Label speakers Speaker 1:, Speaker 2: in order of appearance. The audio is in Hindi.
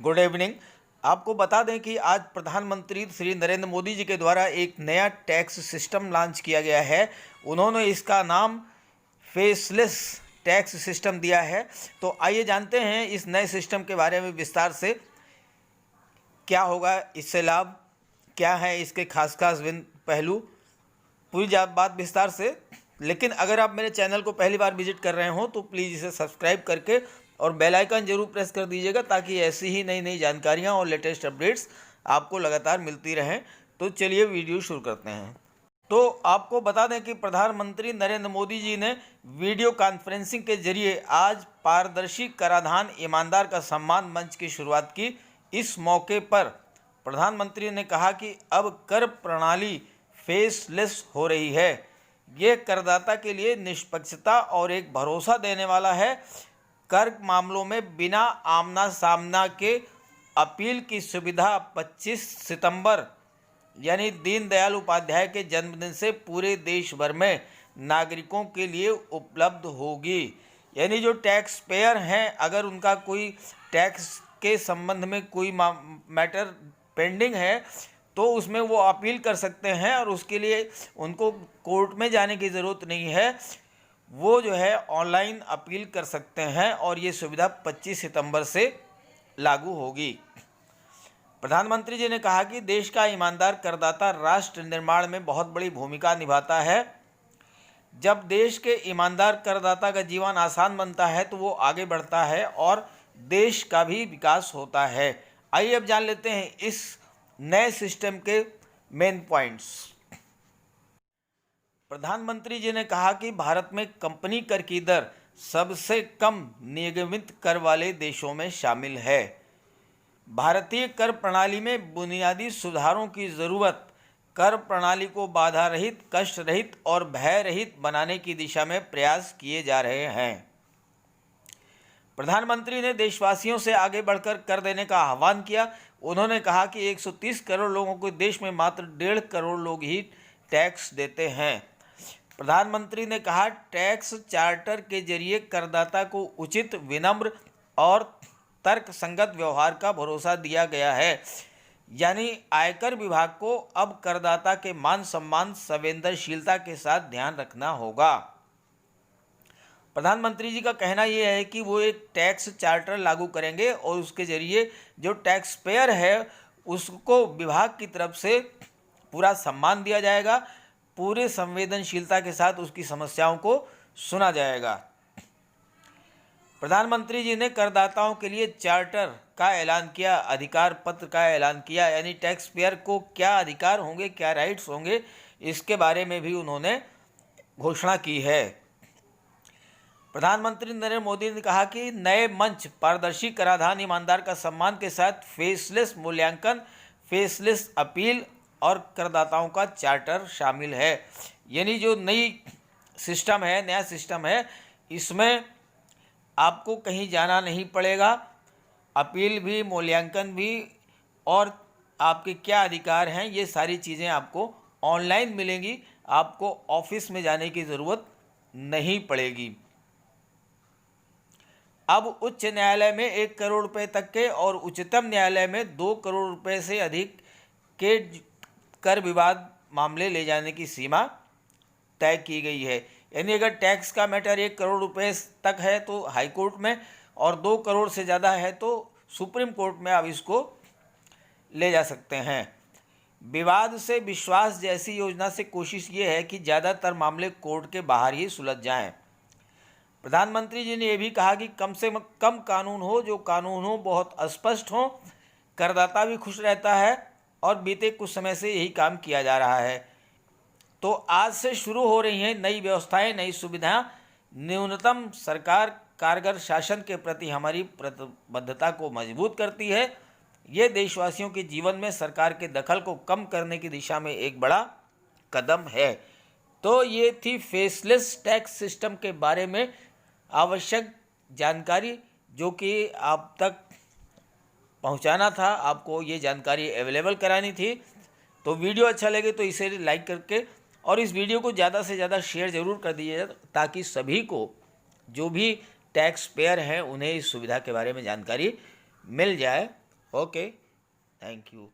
Speaker 1: Good evening. आपको बता दें कि आज प्रधानमंत्री श्री नरेंद्र मोदी जी के द्वारा एक नया टैक्स सिस्टम लॉन्च किया गया है। उन्होंने इसका नाम फेसलेस टैक्स सिस्टम दिया है। तो आइए जानते हैं इस नए सिस्टम के बारे में विस्तार से। क्या होगा इससे लाभ, क्या है इसके खास पहलू, पूरी बात विस्तार से। लेकिन अगर आप मेरे चैनल को पहली बार विजिट कर रहे हो तो प्लीज़ इसे सब्सक्राइब करके और बेल आइकन जरूर प्रेस कर दीजिएगा, ताकि ऐसी ही नई नई जानकारियाँ और लेटेस्ट अपडेट्स आपको लगातार मिलती रहें। तो चलिए वीडियो शुरू करते हैं। तो आपको बता दें कि प्रधानमंत्री नरेंद्र मोदी जी ने वीडियो कॉन्फ्रेंसिंग के जरिए आज पारदर्शी कराधान ईमानदार का सम्मान मंच की शुरुआत की। इस मौके पर प्रधानमंत्री ने कहा कि अब कर प्रणाली फेसलेस हो रही है। ये करदाता के लिए निष्पक्षता और एक भरोसा देने वाला है। कर मामलों में बिना आमना सामना के अपील की सुविधा 25 सितंबर यानी दीनदयाल उपाध्याय के जन्मदिन से पूरे देश भर में नागरिकों के लिए उपलब्ध होगी। यानी जो टैक्स पेयर हैं, अगर उनका कोई टैक्स के संबंध में कोई मैटर पेंडिंग है तो उसमें वो अपील कर सकते हैं और उसके लिए उनको कोर्ट में जाने की ज़रूरत नहीं है। वो जो है ऑनलाइन अपील कर सकते हैं और ये सुविधा 25 सितंबर से लागू होगी। प्रधानमंत्री जी ने कहा कि देश का ईमानदार करदाता राष्ट्र निर्माण में बहुत बड़ी भूमिका निभाता है। जब देश के ईमानदार करदाता का जीवन आसान बनता है तो वो आगे बढ़ता है और देश का भी विकास होता है। आइए अब जान लेते हैं इस नए सिस्टम के मेन पॉइंट्स। प्रधानमंत्री जी ने कहा कि भारत में कंपनी कर की दर सबसे कम नियमित कर वाले देशों में शामिल है। भारतीय कर प्रणाली में बुनियादी सुधारों की ज़रूरत कर प्रणाली को बाधा रहित, कष्ट रहित और भय रहित बनाने की दिशा में प्रयास किए जा रहे हैं। प्रधानमंत्री ने देशवासियों से आगे बढ़कर कर देने का आह्वान किया। उन्होंने कहा कि 130 करोड़ लोगों को देश में मात्र 1.5 करोड़ लोग ही टैक्स देते हैं। प्रधानमंत्री ने कहा, टैक्स चार्टर के जरिए करदाता को उचित, विनम्र और तर्कसंगत व्यवहार का भरोसा दिया गया है। यानी आयकर विभाग को अब करदाता के मान सम्मान, संवेदनशीलता के साथ ध्यान रखना होगा। प्रधानमंत्री जी का कहना यह है कि वो एक टैक्स चार्टर लागू करेंगे और उसके जरिए जो टैक्स पेयर है उसको विभाग की तरफ से पूरा सम्मान दिया जाएगा, पूरे संवेदनशीलता के साथ उसकी समस्याओं को सुना जाएगा। प्रधानमंत्री जी ने करदाताओं के लिए चार्टर का ऐलान किया, अधिकार पत्र का ऐलान किया। यानी टैक्स पेयर को क्या अधिकार होंगे, क्या राइट्स होंगे, इसके बारे में भी उन्होंने घोषणा की है। प्रधानमंत्री नरेंद्र मोदी ने कहा कि नए मंच पारदर्शी कराधान ईमानदार का सम्मान के साथ फेसलेस मूल्यांकन, फेसलेस अपील और करदाताओं का चार्टर शामिल है। यानी जो नई सिस्टम है, नया सिस्टम है, इसमें आपको कहीं जाना नहीं पड़ेगा। अपील भी, मूल्यांकन भी और आपके क्या अधिकार हैं, ये सारी चीज़ें आपको ऑनलाइन मिलेंगी। आपको ऑफिस में जाने की ज़रूरत नहीं पड़ेगी। अब उच्च न्यायालय में 1 करोड़ रुपए तक के और उच्चतम न्यायालय में 2 करोड़ रुपए से अधिक के कर विवाद मामले ले जाने की सीमा तय की गई है। यानी अगर टैक्स का मैटर 1 करोड़ रुपए तक है तो हाई कोर्ट में, और 2 करोड़ से ज़्यादा है तो सुप्रीम कोर्ट में आप इसको ले जा सकते हैं। विवाद से विश्वास जैसी योजना से कोशिश ये है कि ज़्यादातर मामले कोर्ट के बाहर ही सुलझ जाएं। प्रधानमंत्री जी ने यह भी कहा कि कम से कम कानून हो, जो कानून हो बहुत स्पष्ट हो, करदाता भी खुश रहता है और बीते कुछ समय से यही काम किया जा रहा है। तो आज से शुरू हो रही हैं नई व्यवस्थाएं, नई सुविधाएं, न्यूनतम सरकार कारगर शासन के प्रति हमारी प्रतिबद्धता को मजबूत करती है। ये देशवासियों के जीवन में सरकार के दखल को कम करने की दिशा में एक बड़ा कदम है। तो ये थी फेसलेस टैक्स सिस्टम के बारे में आवश्यक जानकारी, जो कि आप तक पहुंचाना था, आपको ये जानकारी अवेलेबल करानी थी। तो वीडियो अच्छा लगे तो इसे लाइक करके और इस वीडियो को ज़्यादा से ज़्यादा शेयर ज़रूर कर दीजिएगा, ताकि सभी को, जो भी टैक्स पेयर हैं, उन्हें इस सुविधा के बारे में जानकारी मिल जाए ओके, थैंक यू।